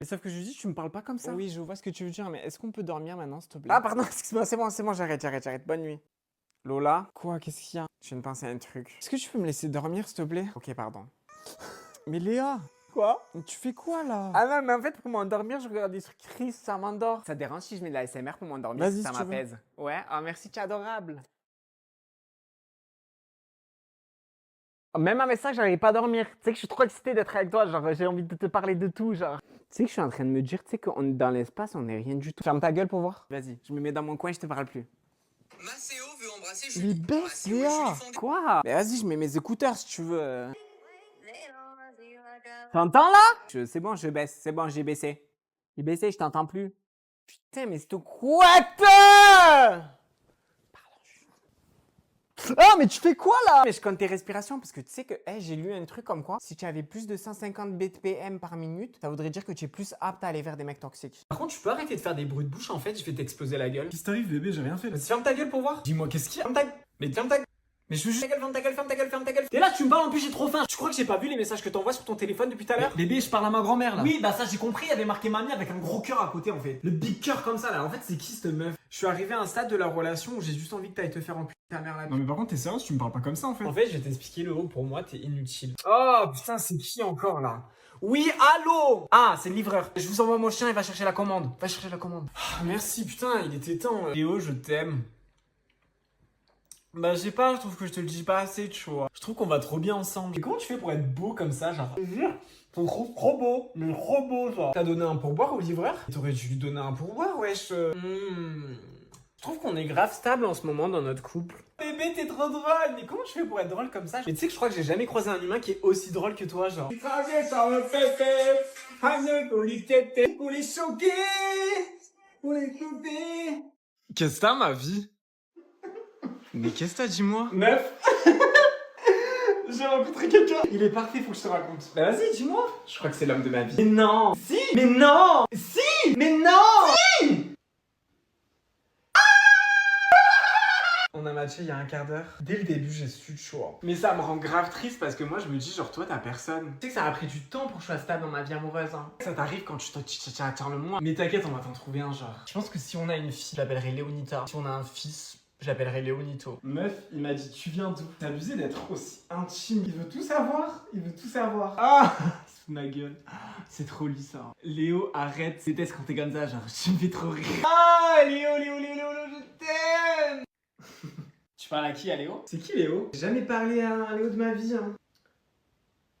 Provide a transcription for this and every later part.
Mais sauf que je lui dis, tu me parles pas comme ça. Oui, je vois ce que tu veux dire, mais est-ce qu'on peut dormir maintenant, s'il te plaît? Ah, pardon, excuse-moi, c'est bon, j'arrête. Bonne nuit. Lola, Quoi? Qu'est-ce qu'il y a? je viens de penser à un truc. Est-ce que tu peux me laisser dormir, s'il te plaît? Ok, pardon. Mais Léa, Quoi? tu fais quoi là? Ah non, mais en fait, pour m'endormir, je regarde des trucs tristes, ça m'endort. Ça te dérange si je mets de la SMR pour m'endormir? Vas-y, Ça si tu veux. m'apaise. Ouais, ah merci, tu es adorable. Même avec ça, j'arrive pas à dormir. Tu sais que je suis trop excitée d'être avec toi, genre j'ai envie de te parler de tout, genre. Tu sais que je suis en train de me dire, tu sais qu'on est dans l'espace, on n'est rien du tout. Ferme ta gueule pour voir. Vas-y, je me mets dans mon coin et je te parle plus. Maceo veut embrasser Mais Julie. baisse, Maceo et Léa. Julie font des- Quoi? Mais vas-y, je mets mes écouteurs si tu veux. T'entends là? C'est bon, je baisse, c'est bon, j'ai baissé. J'ai baissé, je t'entends plus. Putain, mais c'est quoi Ah, mais tu fais quoi là? Mais je compte tes respirations parce que tu sais que j'ai lu un truc comme quoi si tu avais plus de 150 BPM par minute, ça voudrait dire que tu es plus apte à aller vers des mecs toxiques. Par contre, tu peux arrêter de faire des bruits de bouche en fait, je vais t'exploser la gueule. Qu'est-ce qui t'arrive, bébé? J'ai rien fait. Vas-y, ferme ta gueule pour voir. Dis-moi, qu'est-ce qu'il y a? Ferme ta gueule. Mais ferme ta gueule. Mais je veux juste. Ferme ta gueule, ferme ta gueule, ferme ta gueule. T'es là, tu me parles en plus, j'ai trop faim. Tu crois que j'ai pas vu les messages que t'envoies sur ton téléphone depuis tout à l'heure? Bébé, je parle à ma grand-mère là. Oui, bah ça j'ai compris, il y avait marqué mamie avec un gros cœur à côté en fait. Le big cœur comme ça là. En fait, c'est qui cette meuf? Je suis arrivé à un stade de la relation où j'ai juste envie que t'ailles te faire enculer ta mère là. Non, mais par contre, t'es sérieuse, tu me parles pas comme ça en fait. En fait, je vais t'expliquer le haut, pour moi, t'es inutile. Oh putain, c'est qui encore là? Oui, allô? Ah, c'est le livreur. Je vous envoie mon chien, il va chercher la commande. Va chercher la commande. Ah, merci, putain, il était temps. Léo, je t'aime. Bah, je sais pas, je trouve que je te le dis pas assez, tu vois. Je trouve qu'on va trop bien ensemble. Et comment tu fais pour être beau comme ça, genre? Je te jure, ton trop beau, mais trop beau, genre. T'as donné un pourboire au livreur? T'aurais dû lui donner un pourboire, wesh. Je trouve qu'on est grave stable en ce moment dans notre couple. Bébé, t'es trop drôle! Mais comment tu fais pour être drôle comme ça? Mais tu sais que je crois que j'ai jamais croisé un humain qui est aussi drôle que toi, genre. Qu'est-ce que t'as, ma vie? Mais qu'est-ce que t'as, dis-moi? Meuf! J'ai rencontré quelqu'un! Il est parfait, faut que je te raconte. Bah vas-y, dis-moi! Je crois que c'est l'homme de ma vie. Mais non! Si! Mais non! Si! Mais non! Si! On a matché il y a un quart d'heure. Dès le début, j'ai su le choix. Mais ça me rend grave triste parce que moi, je me dis, genre, toi, t'as personne. Tu sais que ça a pris du temps pour que je sois stable dans ma vie amoureuse. Hein. Ça t'arrive quand tu t'attends le moins. Mais t'inquiète, on va t'en trouver un, genre. Je pense que si on a une fille, je l'appellerai Léonita. Si on a un fils, je l'appellerai Léonito. Meuf, il m'a dit, tu viens d'où? T'as abusé d'être aussi intime. Il veut tout savoir. Il veut tout savoir. Ah! Sous ma gueule. C'est trop lui, ça. Léo, arrête. C'est quand t'es comme ça, genre, je me fais trop rire. Ah! Léo, je t'aime! Tu parles à qui, à Léo? C'est qui Léo? J'ai jamais parlé à un Léo de ma vie, hein.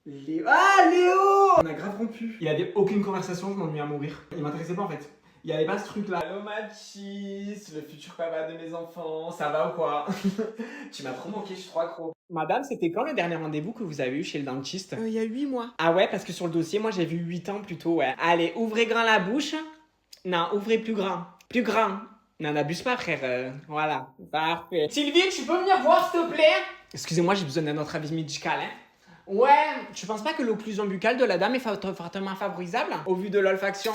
Léo. Ah, Léo! On a grave rompu. Il avait aucune conversation, je m'ennuie à mourir. Il m'intéressait pas en fait. Il y avait pas ce truc là. Hello Machis, le futur papa de mes enfants, ça va ou quoi? Tu m'as trop manqué, je suis trop accro. Madame, c'était quand le dernier rendez-vous que vous avez eu chez le dentiste? Il y a 8 mois. Ah ouais, parce que sur le dossier, moi j'ai vu 8 ans plutôt, ouais. Allez, ouvrez grand la bouche. Non, ouvrez plus grand. Plus grand. Non, n'abuse pas, frère. Voilà, parfait. Sylvie, tu peux venir voir, s'il te plaît? Excusez-moi, j'ai besoin d'un autre avis médical, hein. Ouais, tu penses pas que l'occlusion buccale de la dame est fortement favorisable au vu de l'olfaction?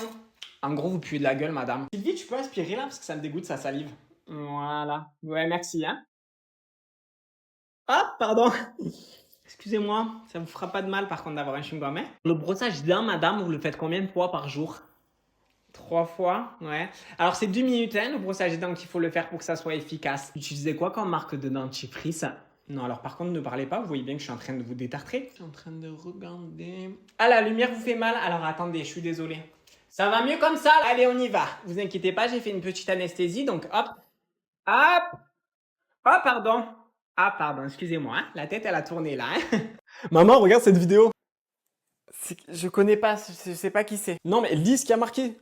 En gros, vous puez de la gueule, madame. Sylvie, tu peux aspirer là parce que ça me dégoûte sa salive. Voilà. Ouais, merci, hein. Ah, pardon. Excusez-moi, ça vous fera pas de mal par contre d'avoir un chewing-gum, hein? Le brossage dents, madame, vous le faites combien de fois par jour? 3 fois, ouais. Alors c'est 2 minutes, hein, le brossage des dents qu'il faut le faire pour que ça soit efficace. Utilisez quoi comme marque de dentifrice? Non, alors par contre, ne parlez pas, vous voyez bien que je suis en train de vous détartrer. Je suis en train de regarder... Ah, la lumière vous fait mal? Alors attendez, je suis désolé. Ça va mieux comme ça? Allez, on y va. Vous inquiétez pas, j'ai fait une petite anesthésie, donc hop. Hop. Oh, pardon. Ah, pardon, excusez-moi, hein. La tête, elle a tourné là, hein. Maman, regarde cette vidéo. Je connais pas, je sais pas qui c'est. Non, mais lis ce qui a marqué.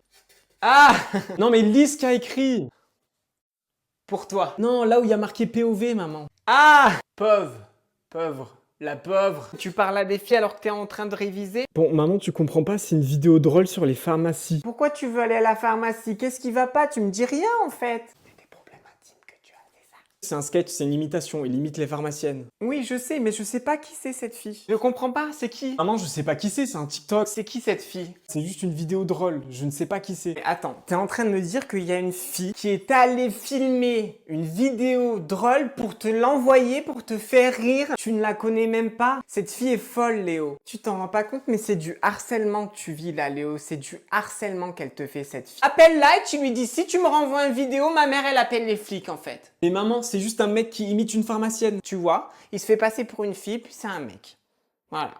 Ah! Non, mais lis ce qui a écrit. Pour toi. Non, là où il y a marqué POV, maman. Ah! Pauvre. La pauvre. Tu parles à des filles alors que t'es en train de réviser? Bon, maman, tu comprends pas, c'est une vidéo drôle sur les pharmacies. Pourquoi tu veux aller à la pharmacie? Qu'est-ce qui va pas? Tu me dis rien en fait. C'est des problèmes intimes que tu as, c'est ça? C'est un sketch, c'est une imitation, il imite les pharmaciennes. Oui, je sais, mais je sais pas qui c'est cette fille. Je comprends pas, c'est qui? Maman, je sais pas qui c'est un TikTok. C'est qui cette fille? C'est juste une vidéo drôle, je ne sais pas qui c'est. Mais attends, t'es en train de me dire qu'il y a une fille qui est allée filmer une vidéo drôle pour te l'envoyer, pour te faire rire. Tu ne la connais même pas. Cette fille est folle, Léo. Tu t'en rends pas compte, mais c'est du harcèlement que tu vis là, Léo. C'est du harcèlement qu'elle te fait, cette fille. Appelle-la et tu lui dis, si tu me renvoies une vidéo, ma mère, elle appelle les flics, en fait. Mais maman, c'est juste un mec qui imite une pharmacienne. Tu vois, il se fait passer pour une fille, puis c'est un mec. Voilà.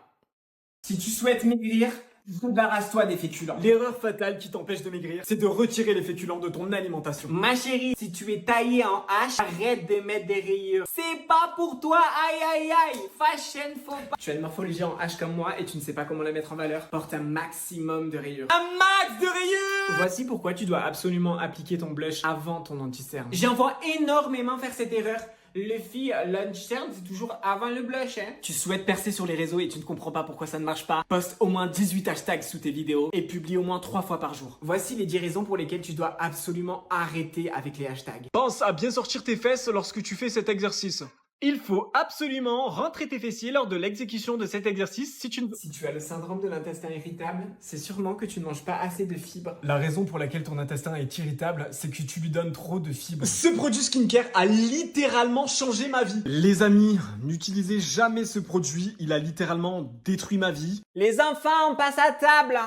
Si tu souhaites maigrir, débarrasse-toi des féculents. L'erreur fatale qui t'empêche de maigrir, c'est de retirer les féculents de ton alimentation. Ma chérie, si tu es taillée en H, arrête de mettre des rayures. C'est pas pour toi, aïe aïe aïe. Fashion faut pas. Tu as une morphologie en H comme moi et tu ne sais pas comment la mettre en valeur. Porte un maximum de rayures. Un max de rayures. Voici pourquoi tu dois absolument appliquer ton blush avant ton anti-cerne. J'en vois énormément faire cette erreur. Les filles, l'anti-cerne, c'est toujours avant le blush, hein. Tu souhaites percer sur les réseaux et tu ne comprends pas pourquoi ça ne marche pas. Poste au moins 18 hashtags sous tes vidéos et publie au moins 3 fois par jour. Voici les 10 raisons pour lesquelles tu dois absolument arrêter avec les hashtags. Pense à bien sortir tes fesses lorsque tu fais cet exercice. Il faut absolument rentrer tes fessiers lors de l'exécution de cet exercice si tu ne... Si tu as le syndrome de l'intestin irritable, c'est sûrement que tu ne manges pas assez de fibres. La raison pour laquelle ton intestin est irritable, c'est que tu lui donnes trop de fibres. Ce produit skincare a littéralement changé ma vie. Les amis, n'utilisez jamais ce produit, il a littéralement détruit ma vie. Les enfants, on passe à table.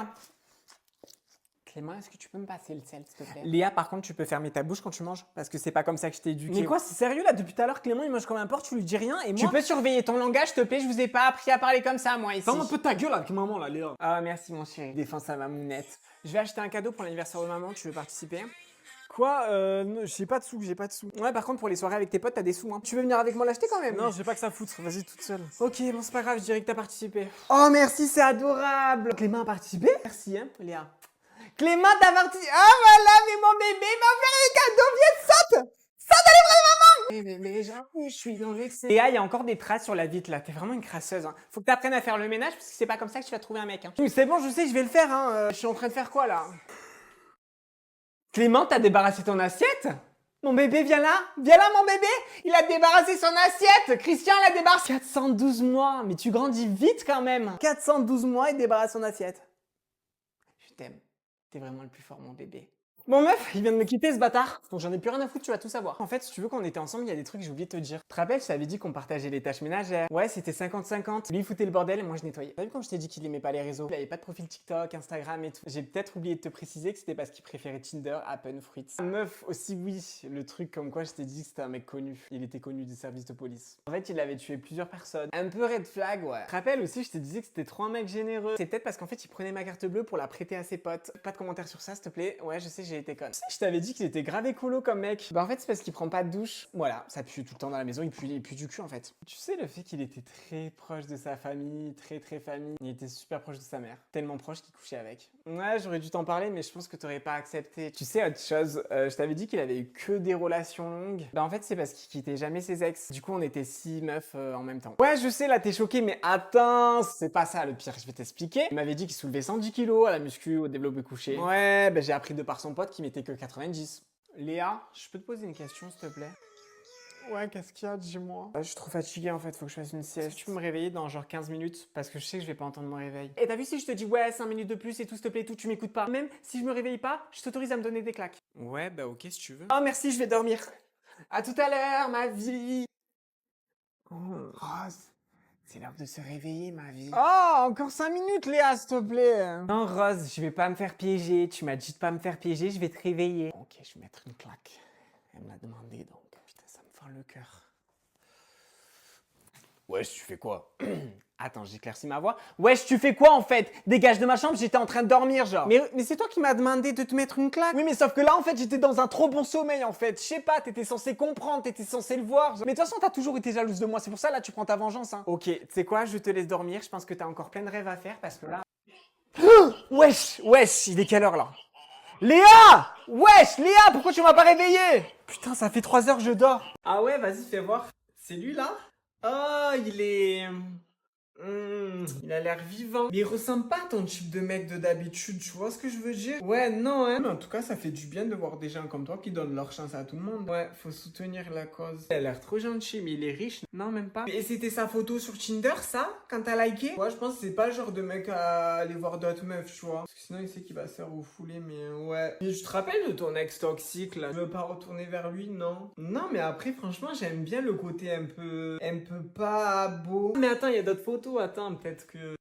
Clément, est-ce que tu peux me passer le sel, s'il te plaît? Léa, par contre, tu peux fermer ta bouche quand tu manges parce que c'est pas comme ça que je t'ai éduqué. Mais quoi, c'est sérieux là? Depuis tout à l'heure, Clément, il mange comme un porc, tu lui dis rien et moi... Tu peux surveiller ton langage, s'il te plaît? Je vous ai pas appris à parler comme ça, moi, ici. Ferme un peu ta gueule avec maman là, Léa. Ah, merci, mon chéri. Défense à ma mounette. Je vais acheter un cadeau pour l'anniversaire de maman, tu veux participer? Quoi non, j'ai pas de sous, j'ai pas de sous. Ouais, par contre, pour les soirées avec tes potes, t'as des sous, hein. Tu veux venir avec moi l'acheter quand même? Non, j'ai pas que ça foutre, vas-y toute seule. Ok, bon, c'est pas grave, je dirais que t'as participé. Oh, merci, c'est adorable. Clément a participé? Merci, hein, Léa. Clément, t'as participé. Ah, voilà, mais mon bébé m'a offert un cadeau, viens, saute! Saute à livrer maman! Mais genre, je suis dans l'excès. Léa, il y a encore des traces sur la vitre, là. T'es vraiment une crasseuse, hein. Faut que t'apprennes à faire le ménage, parce que c'est pas comme ça que tu vas trouver un mec, hein. C'est bon, je sais, je vais le faire, hein. Je suis en train de faire quoi, là? Clément, t'as débarrassé ton assiette? Mon bébé, viens là, mon bébé. Il a débarrassé son assiette. Christian l'a débarrassé. 412 mois, mais tu grandis vite quand même. 412 mois, il débarrasse son assiette. Je t'aime. T'es vraiment le plus fort, mon bébé. Bon meuf, il vient de me quitter ce bâtard. Donc j'en ai plus rien à foutre, tu vas tout savoir. En fait, si tu veux, quand on était ensemble, il y a des trucs que j'ai oublié de te dire. Tu te rappelles, je t'avais dit qu'on partageait les tâches ménagères. Ouais, c'était 50-50. Lui, il foutait le bordel et moi, je nettoyais. T'as vu quand je t'ai dit qu'il aimait pas les réseaux? Il avait pas de profil TikTok, Instagram et tout. J'ai peut-être oublié de te préciser que c'était parce qu'il préférait Tinder, Happen, Fruits. Meuf, aussi oui, le truc comme quoi je t'ai dit que c'était un mec connu. Il était connu des services de police. En fait, il avait tué plusieurs personnes. Un peu red flag, ouais. Tu te rappelles aussi, je te disais que c'était trop un mec généreux. C'est peut-être parce qu'en fait, il prenait ma carte bleue pour la prêter à ses potes. Pas de commentaires sur ça, s'il te plaît. Ouais, je sais, j'ai été conne. Je t'avais dit qu'il était grave écolo comme mec. Bah en fait c'est parce qu'il prend pas de douche. Voilà, ça pue tout le temps dans la maison, il pue du cul en fait. Tu sais le fait qu'il était très proche de sa famille, très famille, il était super proche de sa mère. Tellement proche qu'il couchait avec. Ouais, j'aurais dû t'en parler mais je pense que t'aurais pas accepté. Tu sais autre chose, je t'avais dit qu'il avait eu que des relations longues. Bah en fait c'est parce qu'il quittait jamais ses ex. Du coup on était 6 meufs en même temps. Ouais je sais là t'es choqué mais attends, c'est pas ça le pire, je vais t'expliquer. Il m'avait dit qu'il soulevait 110 kilos à la muscu, au développé couché. Ouais, bah j'ai appris de par son pote qu'il mettait que 90. Léa, je peux te poser une question s'il te plaît? Ouais, qu'est-ce qu'il y a? Dis-moi. Je suis trop fatiguée en fait, faut que je fasse une sieste. Tu peux me réveiller dans genre 15 minutes parce que je sais que je vais pas entendre mon réveil. Et t'as vu si je te dis ouais 5 minutes de plus et tout s'il te plaît tout, tu m'écoutes pas. Même si je me réveille pas, je t'autorise à me donner des claques. Ouais, bah ok si tu veux. Oh merci, je vais dormir. À tout à l'heure ma vie. Oh, Rose. C'est l'heure de se réveiller, ma vie. Oh, encore 5 minutes, Léa, s'il te plaît. Non, Rose, je vais pas me faire piéger. Tu m'as dit de pas me faire piéger, je vais te réveiller. Ok, je vais mettre une claque. Elle me l'a demandé, donc. Putain, ça me fend le cœur. Wesh, tu fais quoi? Attends, j'éclaircis ma voix. Wesh, tu fais quoi en fait? Dégage de ma chambre, j'étais en train de dormir, genre. Mais c'est toi qui m'as demandé de te mettre une claque. Oui, mais sauf que là, en fait, j'étais dans un trop bon sommeil, en fait. Je sais pas, t'étais censé comprendre, t'étais censé le voir. Mais de toute façon, t'as toujours été jalouse de moi. C'est pour ça, là, tu prends ta vengeance, hein. Ok, tu sais quoi, je te laisse dormir. Je pense que t'as encore plein de rêves à faire parce que là... Wesh, il est quelle heure, là? Léa! Wesh, Léa, pourquoi tu m'as pas réveillé? Putain, ça fait 3 heures que je dors. Ah ouais, vas-y, fais voir. C'est lui, là? Oh, il est... Il a l'air vivant. Mais il ressemble pas à ton type de mec de d'habitude, tu vois ce que je veux dire? Ouais, non, hein. Mais en tout cas, ça fait du bien de voir des gens comme toi qui donnent leur chance à tout le monde. Ouais, faut soutenir la cause. Il a l'air trop gentil, mais il est riche. Non, même pas. Et c'était sa photo sur Tinder, ça? Quand t'as liké? Ouais, je pense que c'est pas le genre de mec à aller voir d'autres meufs, tu vois. Parce que sinon, il sait qu'il va se faire refouler, mais ouais. Mais je te rappelle de ton ex toxique, là. Tu veux pas retourner vers lui, non? Non, mais après, franchement, j'aime bien le côté un peu pas beau. Mais attends, il y a d'autres photos. Attends, peut-être que...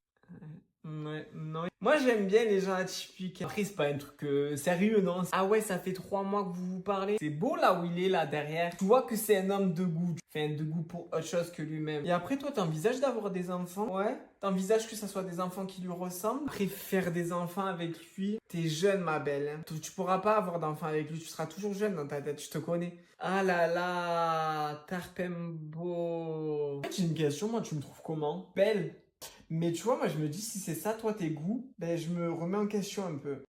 Ouais, non. Moi, j'aime bien les gens atypiques. Après, c'est pas un truc sérieux, non? Ah ouais, ça fait 3 mois que vous vous parlez. C'est beau là où il est, là, derrière. Tu vois que c'est un homme de goût. Enfin, de goût pour autre chose que lui-même. Et après, toi, t'envisages d'avoir des enfants? Ouais. T'envisages que ça soit des enfants qui lui ressemblent? Après, faire des enfants avec lui, t'es jeune, ma belle. Hein. Tu pourras pas avoir d'enfants avec lui. Tu seras toujours jeune dans ta tête, je te connais. Ah là là, Tarpembo. En fait, j'ai une question, moi, tu me trouves comment? Belle. Mais tu vois, moi je me dis, si c'est ça, toi, tes goûts, ben je me remets en question un peu.